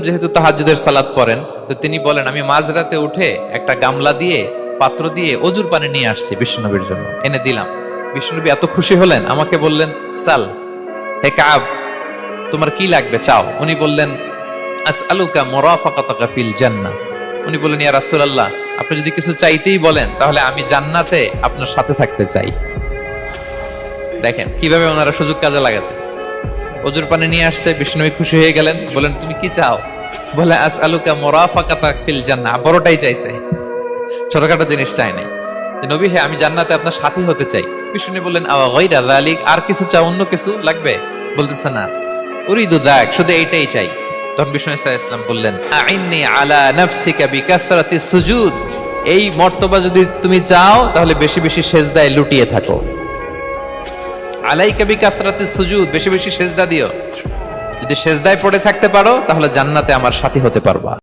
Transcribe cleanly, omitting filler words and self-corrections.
যেহেতু তাহাজ্জুদের সালাত পড়েন, তো তিনি বলেন আমি মাঝরাতে উঠে একটা গামলা দিয়ে পাত্র দিয়ে অজুর পানি নিয়ে আসছি বিশ্বনবীর জন্য, এনে দিলাম। বিশ্বনবী এত খুশি হলেন, আমাকে বললেন সাল, হে কাব তোমার কি লাগবে চাও। উনি বললেন আসআলুকা মুরাফাকাতাকা ফিল জান্নাহ। উনি বললেন ইয়া রাসূলুল্লাহ, আপনি যদি কিছু চাইতেই বলেন তাহলে আমি জান্নাতে আপনার সাথে থাকতে চাই। দেখেন কিভাবে ওনারা সুযোগ কাজে লাগাতে। অজুর পানি নিয়ে আসছে, বিষ্ণুবী খুশি হয়ে গেলেন, বলেন তুমি কি চাও? বলে আসআলুকা মুরাফাকাতাক ফিল জান্নাহ। বড়টাই চাইছে, ছোটখাটো জিনিস চাই নাই। নবী হে, আমি জান্নাতে আপনার সাথী হতে চাই। বিষ্ণু বললেন আওয়া গায়রা যালিক, আর কিছু চাও, অন্য কিছু লাগবে? বলতেছে না, উরিদু যাক, শুধু এইটাই চাই। তখন বিষ্ণু সাল্লাল্লাহু আলাইহি ওয়াসাল্লাম বললেন আইন্নি আলা নাফসিকা বিকাসরাতি সুজুদ, এই মর্তবা যদি তুমি চাও তাহলে বেশি বেশি সেজদায় লুটিয়ে থাকো। আলাইকা বিকাসরাতি সুজুদ, বেশি বেশি সেজদা দিও। যদি সেজদায় পড়ে থাকতে পারো তাহলে জান্নাতে আমার সাথী হতে পারবা।